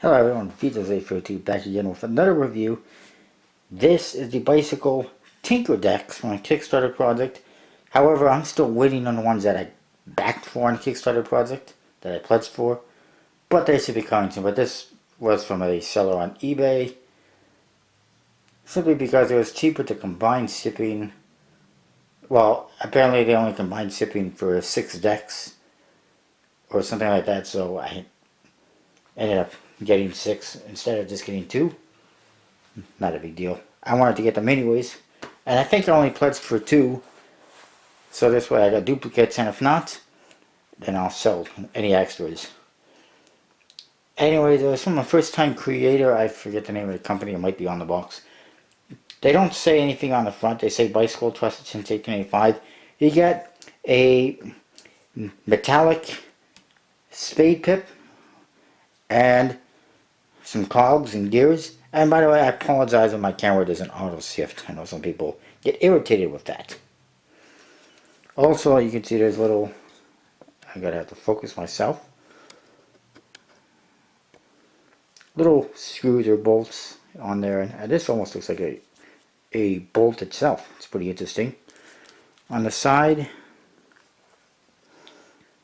Hello everyone, Vito's842 back again with another review. This is the Bicycle Tinker Decks from a Kickstarter project. However, I'm still waiting on the ones that I backed for on the Kickstarter project, that I pledged for. But they should be coming soon. But this was from a seller on eBay. Simply because it was cheaper to combine shipping. Well, apparently they only combined shipping for 6 decks. Or something like that, so I ended up getting 6 instead of just getting 2. Not a big deal. I wanted to get them anyways. And I think I only pledged for 2. So this way I got duplicates, and if not, then I'll sell any extras. Anyways, it was from a first time creator. I forget the name of the company. It might be on the box. They don't say anything on the front. They say bicycle trusted since 1885. You get a metallic spade pip and some cogs and gears. And by the way, I apologize if my camera doesn't auto shift. I know some people get irritated with that. Also, you can see there's little, I gotta have to focus myself, little screws or bolts on there, and this almost looks like a bolt itself. It's pretty interesting. On the side,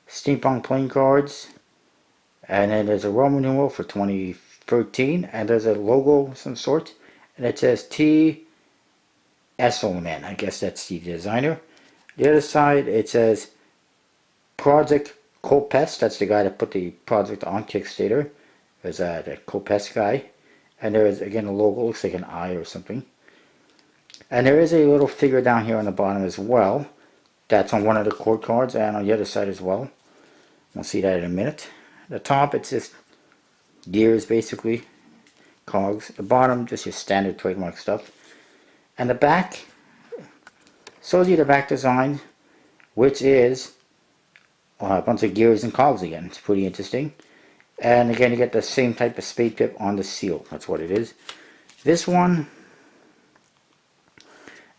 steampunk playing cards, and then there's a Roman numeral for 2013, and there's a logo of some sort, and it says T. Esselman. I guess that's the designer. The other side, it says Project Kopes. That's the guy that put the project on Kickstarter. There's the Kopes guy. And there is, again, a logo. Looks like an eye or something. And there is a little figure down here on the bottom as well. That's on one of the cord cards and on the other side as well. We'll see that in a minute. The top, it's just gears, basically. Cogs. The bottom, just your standard trademark stuff. And the back shows you the back design, which is a bunch of gears and cogs again. It's pretty interesting. And again, you get the same type of spade tip on the seal. That's what it is. This one,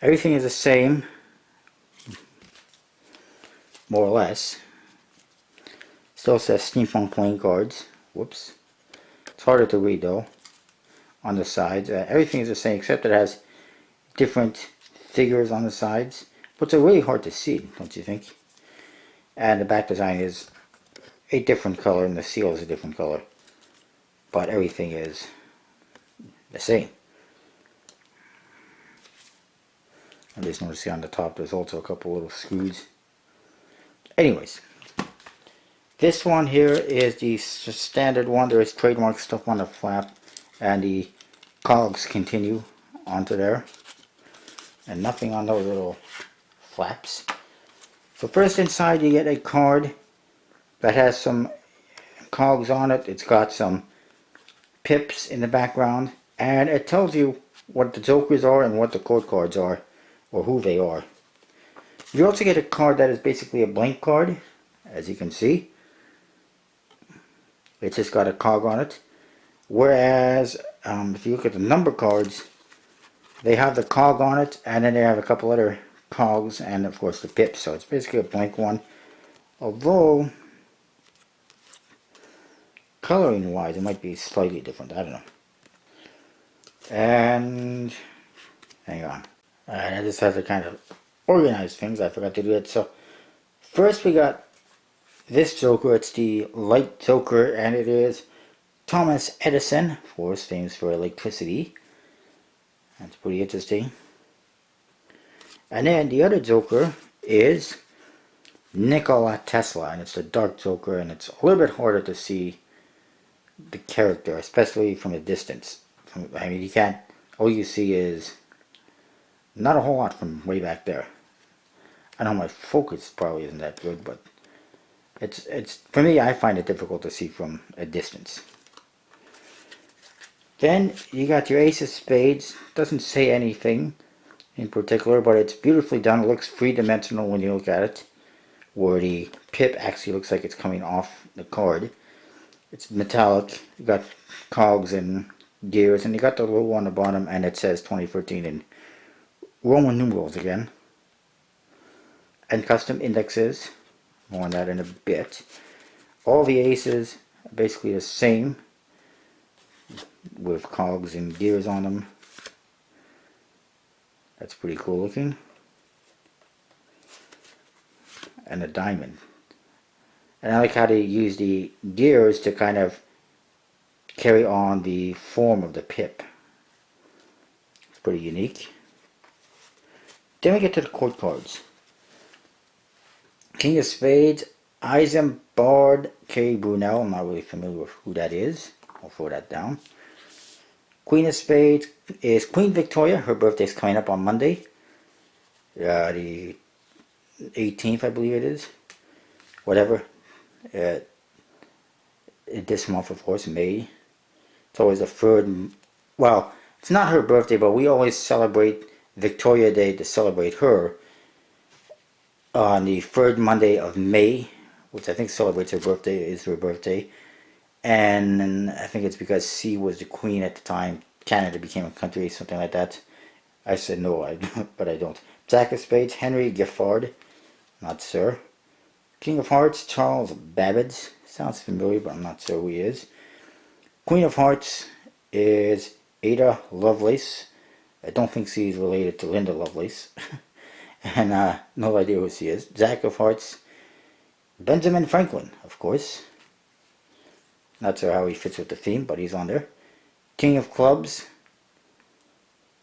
everything is the same, more or less. Still says steampunk playing cards. Whoops. It's harder to read though. On the sides, everything is the same except it has different figures on the sides, but they're really hard to see, don't you think? And the back design is a different color and the seal is a different color, but everything is the same. I just noticed here on the top there's also a couple little screws. Anyways, this one here is the standard one. There is trademark stuff on the flap, and the cogs continue onto there, and nothing on those little flaps. So first inside you get a card that has some cogs on it. It's got some pips in the background, and it tells you what the jokers are and what the cord cards are, or who they are. You also get a card that is basically a blank card, as you can see. It's just got a cog on it. Whereas if you look at the number cards, they have the cog on it, and then they have a couple other cogs, and of course the pips. So it's basically a blank one. Although, coloring wise, it might be slightly different. I don't know. And, hang on. I just have to kind of organize things. I forgot to do it. So, first we got this Joker. It's the Light Joker, and it is Thomas Edison, of course, famous for electricity. That's pretty interesting. And then the other Joker is Nikola Tesla, and it's the Dark Joker, and it's a little bit harder to see the character, especially from a distance. I mean, you can't, all you see is not a whole lot from way back there. I know my focus probably isn't that good, but it's for me, I find it difficult to see from a distance. Then you got your Ace of Spades. Doesn't say anything in particular, but it's beautifully done. It looks three-dimensional when you look at it, where the pip actually looks like it's coming off the card. It's metallic. You got cogs and gears, and you got the logo on the bottom, and it says 2013 in Roman numerals again. And custom indexes. More on that in a bit. All the aces are basically the same. with cogs and gears on them. That's pretty cool looking. And a diamond. And I like how they use the gears to kind of carry on the form of the pip. It's pretty unique. Then we get to the court cards. King of Spades, Isambard K. Brunel. I'm not really familiar with who that is. I'll throw that down. Queen of Spades is Queen Victoria. Her birthday's coming up on Monday. The 18th, I believe it is. Whatever. This month, of course, May. It's always the third. Well, it's not her birthday, but we always celebrate Victoria Day to celebrate her on the third Monday of May, which I think celebrates her birthday, is her birthday. And I think it's because she was the queen at the time. Canada became a country, something like that. I said no, but I don't. Jack of Spades, Henry Giffard. Not sure. King of Hearts, Charles Babbage. Sounds familiar, but I'm not sure who he is. Queen of Hearts is Ada Lovelace. I don't think she's related to Linda Lovelace. And no idea who she is. Jack of Hearts, Benjamin Franklin, of course. Not sure how he fits with the theme, but he's on there. King of Clubs,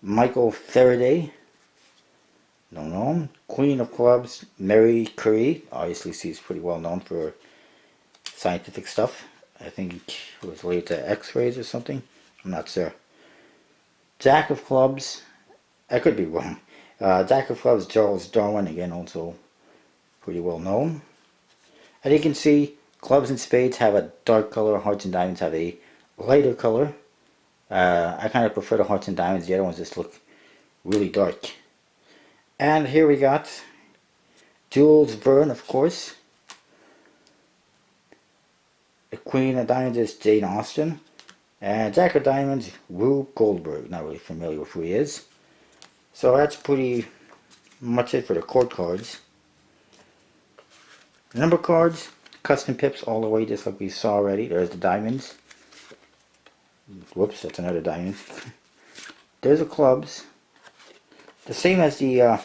Michael Faraday. Don't know him. Queen of Clubs, Mary Curie. Obviously she's pretty well known for scientific stuff. I think it was related to X-rays or something. I'm not sure. Jack of Clubs, I could be wrong. Jack of Clubs, Charles Darwin, again also pretty well known. As you can see, clubs and spades have a dark color, hearts and diamonds have a lighter color. I kind of prefer the hearts and diamonds, the other ones just look really dark. And here we got Jules Verne, of course. The Queen of Diamonds is Jane Austen. And Jack of Diamonds, Rube Goldberg. Not really familiar with who he is. So that's pretty much it for the court cards. Number cards, custom pips all the way, just like we saw already. There's the diamonds. Whoops, that's another diamond. There's the clubs. The same as the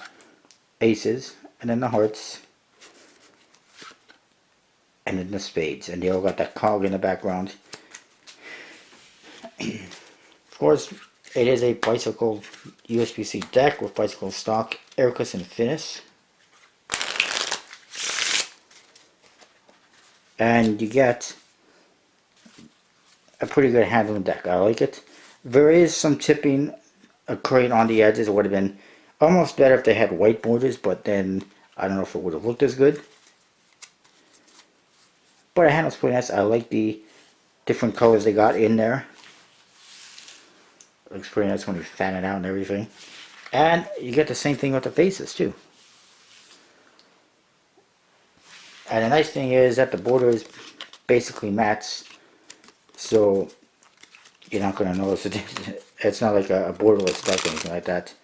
aces, and then the hearts, and then the spades. And they all got that cog in the background. Of course, it is a bicycle USB-C deck with bicycle stock, air cushion finish. And you get a pretty good handling deck. I like it. There is some chipping occurring on the edges. It would have been almost better if they had white borders, but then I don't know if it would have looked as good. But the handle's pretty nice. I like the different colors they got in there. It looks pretty nice when you fan it out and everything. And you get the same thing with the faces too. And the nice thing is that the borders basically match, so you're not going to notice it. It's not like a borderless deck or anything like that.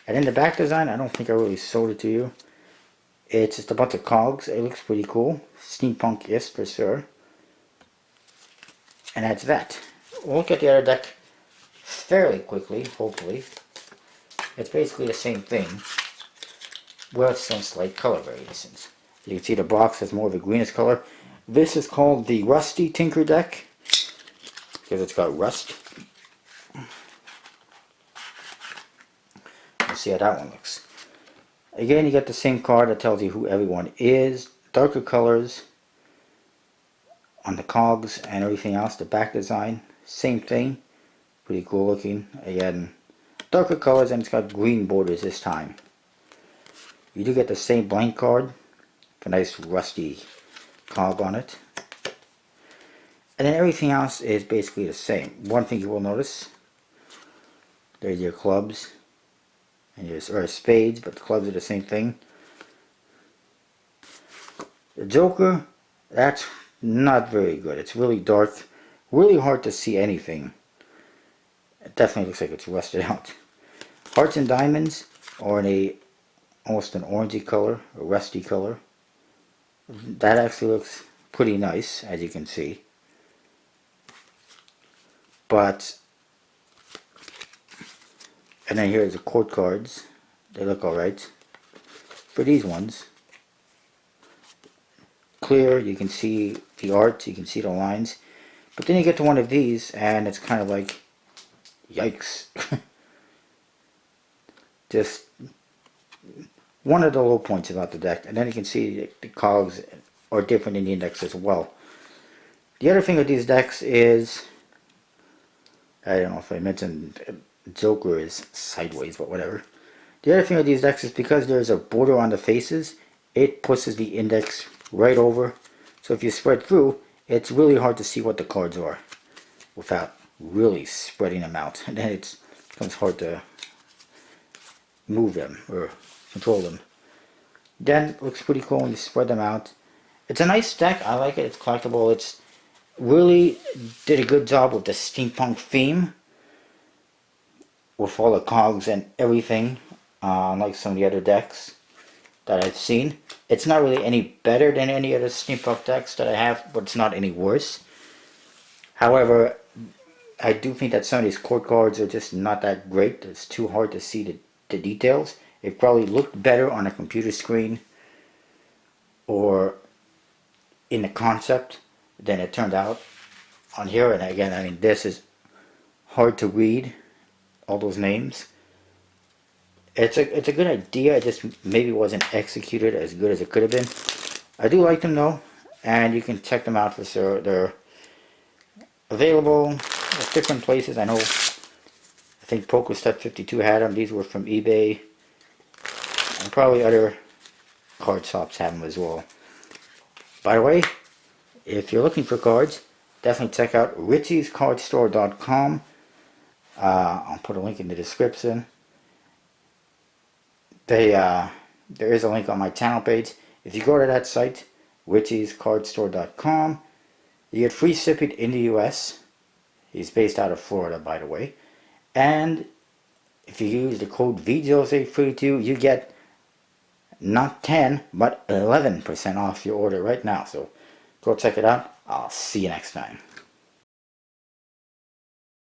And in the back design, I don't think I really showed it to you. It's just a bunch of cogs. It looks pretty cool. Steampunk-ish for sure. And that's that. We'll look at the other deck fairly quickly, hopefully. It's basically the same thing, with some slight color variations. You can see the box has more of a greenish color. This is called the Rusty Tinker deck, because it's got rust. Let's see how that one looks. Again, you get the same card that tells you who everyone is. Darker colors on the cogs and everything else. The back design, same thing. Pretty cool looking. Again, darker colors, and it's got green borders this time. You do get the same blank card. A nice rusty cog on it. And then everything else is basically the same. One thing you will notice, there's your clubs and your spades, but the clubs are the same thing. The Joker, that's not very good. It's really dark, really hard to see anything. It definitely looks like it's rusted out. Hearts and Diamonds are in almost an orangey color, a rusty color. That actually looks pretty nice, as you can see. But, and then here's the quote cards. They look alright. For these ones, clear, you can see the art, you can see the lines. But then you get to one of these, and it's kind of like, yikes. Just one of the low points about the deck. And then you can see the cogs are different in the index as well. The other thing with these decks is, I don't know if I mentioned Joker is sideways, but whatever. The other thing with these decks is because there's a border on the faces, it pushes the index right over. So if you spread through, it's really hard to see what the cards are without really spreading them out. And then it becomes hard to move them or control them. Then it looks pretty cool when you spread them out. It's a nice deck. I like it. It's collectible. It's really did a good job with the steampunk theme, with all the cogs and everything, unlike some of the other decks that I've seen. It's not really any better than any other steampunk decks that I have, but it's not any worse. However, I do think that some of these court cards are just not that great. It's too hard to see the details. It probably looked better on a computer screen or in the concept than it turned out on here. And again, I mean, this is hard to read, all those names. It's a good idea. It just maybe wasn't executed as good as it could have been. I do like them though, and you can check them out for sure. They're available at different places. I know, I think PokerStep52 had them. These were from eBay, and probably other card shops have them as well. By the way, if you're looking for cards, definitely check out richiescardstore.com. I'll put a link in the description. There is a link on my channel page. If you go to that site, richiescardstore.com, you get free shipping in the US. He's based out of Florida, by the way. And if you use the code VJose32, you get not 10, but 11% off your order right now. So go check it out. I'll see you next time.